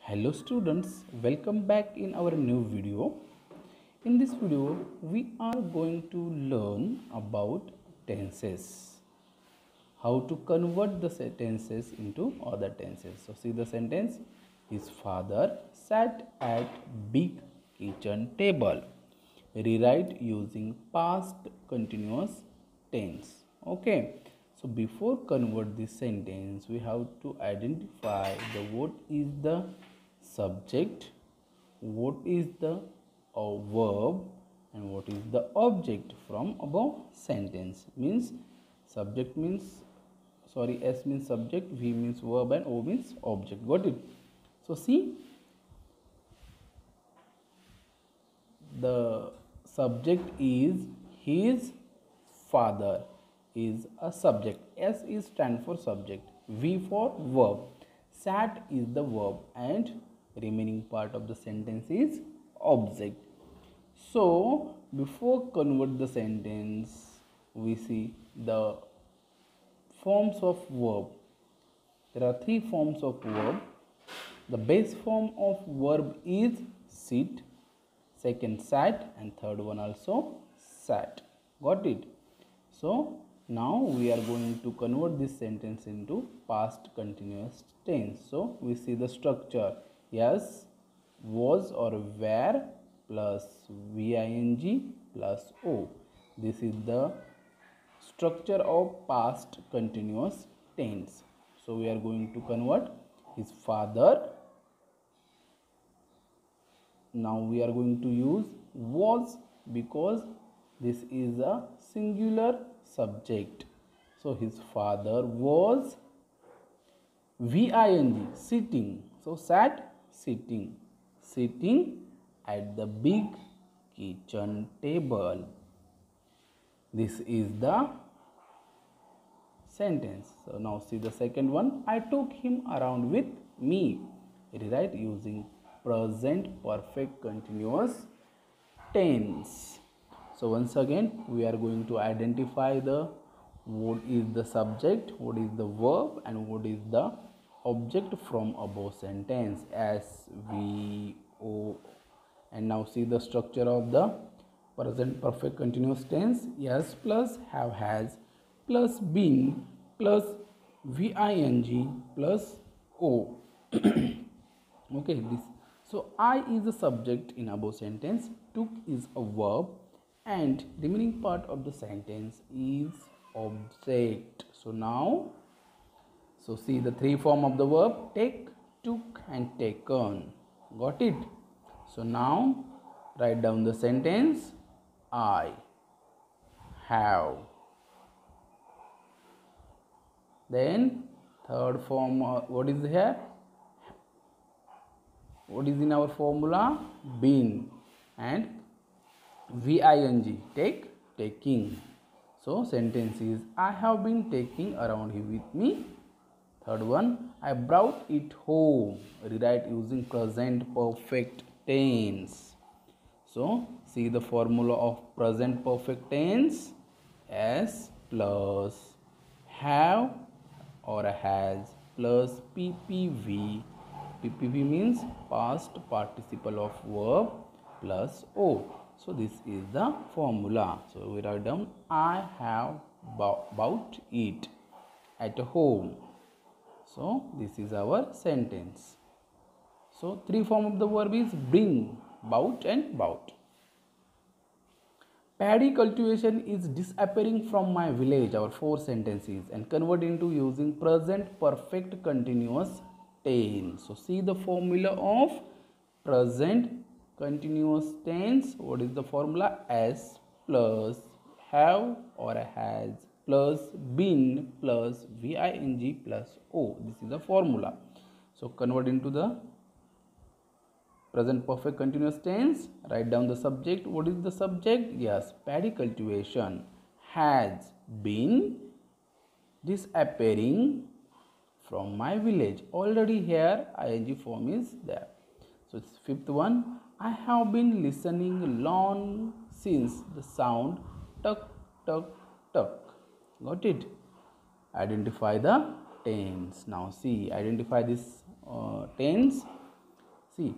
Hello students, welcome back in our new video. In this video, we are going to learn about tenses. How to convert the sentences into other tenses. So see the sentence. His father sat at big kitchen table. Rewrite using past continuous tense. Okay. So before convert this sentence, we have to identify the what is the subject, what is the verb, and what is the object from above sentence. Means subject means S means subject, V means verb, and O means object. Got it? So see, the subject is his father is a subject. S is stand for subject, V for verb, sat is the verb, and remaining part of the sentence is object. So before convert the sentence, we see the forms of verb. There are three forms of verb. The base form of verb is sit, second sat, and third one also sat. Got it? So now we are going to convert this sentence into past continuous tense. So we see the structure. Yes, was or were plus VING plus O. This is the structure of past continuous tense. So we are going to convert his father. Now we are going to use was because this is a singular subject. So his father was VING sitting. So sat sitting, sitting at the big kitchen table. This is the sentence. So now see the second one. I took him around with me. Rewrite using present perfect continuous tense. So once again we are going to identify the what is the subject, what is the verb, and what is the object from above sentence. S, V, O. And now see the structure of the present perfect continuous tense. Yes plus have, has plus been plus VING plus O. Okay, this. So I is the subject in above sentence, took is a verb, and remaining part of the sentence is object. So now, so see the three form of the verb: take, took, and taken. Got it? So now write down the sentence. I have. Then third form, what is here? What is in our formula? Been, and VING, take, taking. So sentence is I have been taking around here with me. Third one, I brought it home. Rewrite using present perfect tense. So see the formula of present perfect tense. S plus have or has plus PPV. PPV means past participle of verb plus O. So this is the formula. So we write down I have bought it at home. So this is our sentence. So three form of the verb is bring, bought, and bought. Paddy cultivation is disappearing from my village. Our four sentences and convert into using present perfect continuous tense. So see the formula of present continuous tense. What is the formula? S plus have or has plus been plus VING plus O. This is the formula. So convert into the present perfect continuous tense. Write down the subject. What is the subject? Yes, paddy cultivation has been disappearing from my village. Already here ing form is there. So it's fifth one. I have been listening long since the sound tuck tuck tuck. Got it? Identify the tense. Now see, identify this tense. See,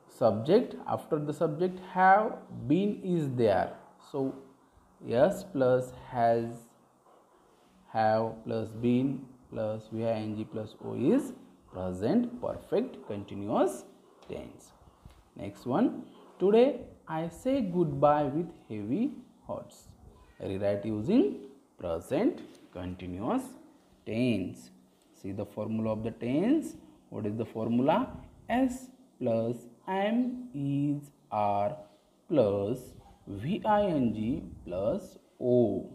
subject, after the subject have, been is there. So yes plus has, have plus been plus VING plus O is present perfect continuous tense. Next one, today I say goodbye with heavy hearts. Rewrite using present continuous tense. See the formula of the tense. What is the formula? S plus am, is, are plus VING plus O.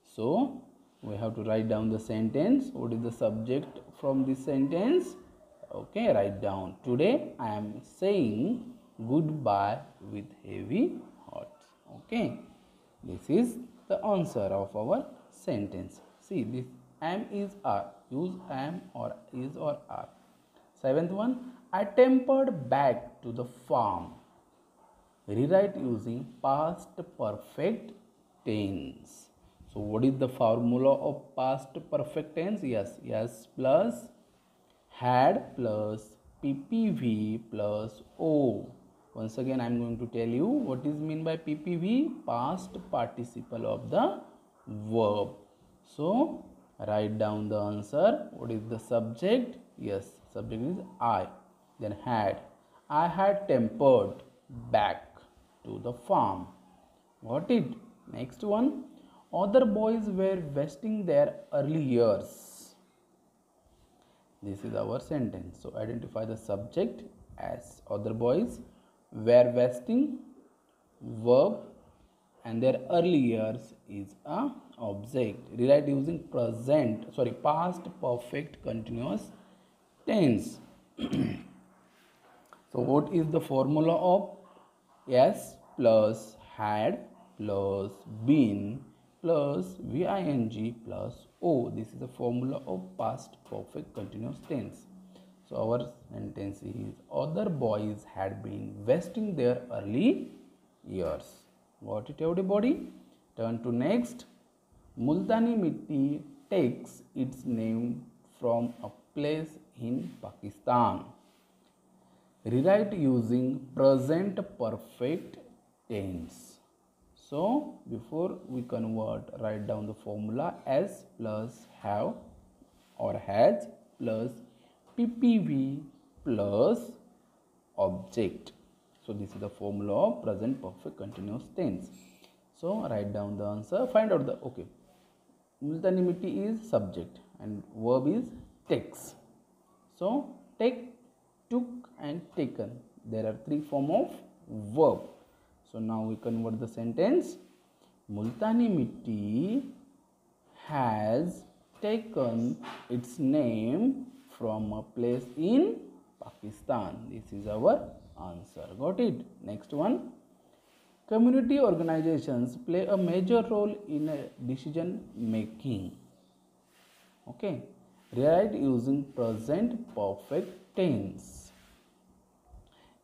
So we have to write down the sentence. What is the subject from this sentence? Okay, write down. Today I am saying goodbye with heavy hearts. Okay, this is the answer of our sentence. See, this am, is, are. Use am or is or are. Seventh one, I tempered back to the farm. Rewrite using past perfect tense. So what is the formula of past perfect tense? Yes plus had plus PPV plus O. Once again I am going to tell you what is mean by PPV, past participle of the verb. So write down the answer. What is the subject? Yes, subject is I. Then had. I had tempered back to the farm. Got it? Next one. Other boys were wasting their early years. This is our sentence. So identify the subject as other boys were wasting, verb, and their early years is a object. Rewrite using past perfect continuous tense. So what is the formula of S plus had plus been plus VING plus O? This is the formula of past perfect continuous tense. So our sentence is other boys had been wasting their early years. Got it, everybody? Turn to next. Multani Mitti takes its name from a place in Pakistan. Rewrite using present perfect tense. So before we convert, write down the formula S plus have or has plus PPV plus object. So this is the formula of present perfect continuous tense. So write down the answer. Find out the, okay, Multani Mitti is subject and verb is takes. So take, took and taken. There are three forms of verb. So now we convert the sentence. Multani Mitti has taken its name from a place in Pakistan. This is our answer. Got it? Next one. Community organizations play a major role in decision making. Okay. Rewrite using present perfect tense.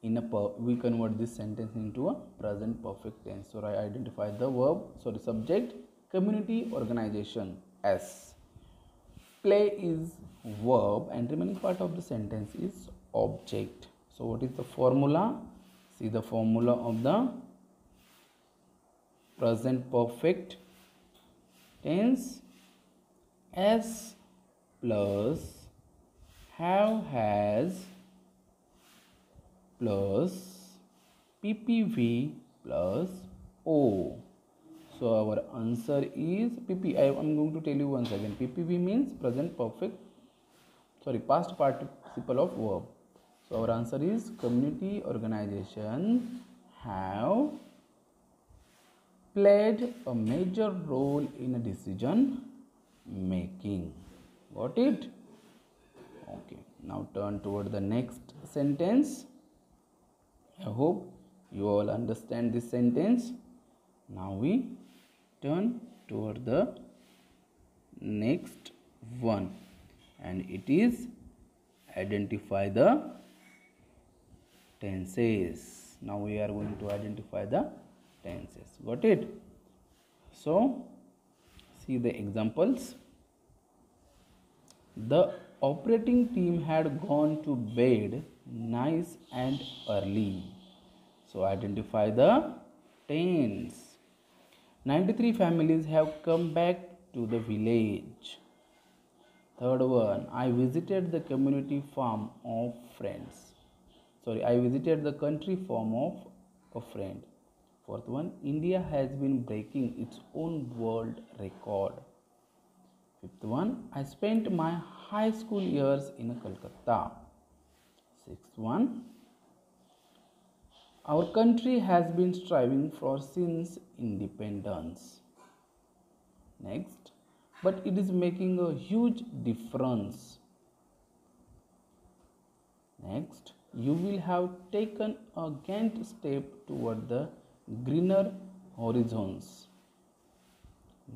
We convert this sentence into a present perfect tense. So I identify the subject, community organization as. Play is verb and remaining part of the sentence is object. So what is the formula? See the formula of the present perfect tense. S plus have, has plus PPV plus O. So our answer is I am going to tell you once again. PPV means past participle of verb. So our answer is community organization have played a major role in a decision making. Got it? Okay. Now turn toward the next sentence. I hope you all understand this sentence. Now we turn toward the next one, and it is identify the tenses. Now we are going to identify the tenses. Got it? So see the examples. The operating team had gone to bed nice and early. So identify the tens. 93 families have come back to the village. Third one, I visited the community farm of friends. I visited the country farm of a friend. Fourth one, India has been breaking its own world record. Fifth one, I spent my high school years in Kolkata. Sixth one, our country has been striving for since independence. Next, but it is making a huge difference. Next, you will have taken a giant step toward the greener horizons.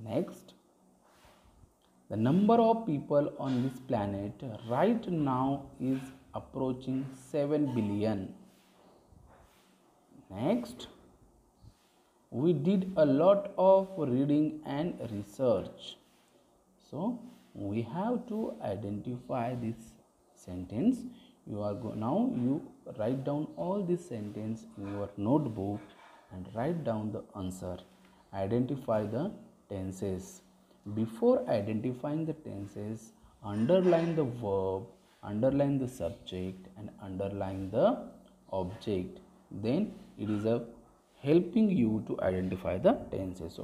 Next, the number of people on this planet right now is approaching 7 billion. Next, we did a lot of reading and research. So, we have to identify this sentence. Now you write down all this sentence in your notebook and write down the answer. Identify the tenses. Before identifying the tenses, underline the verb, underline the subject and underline the object. Then it is helping you to identify the tenses.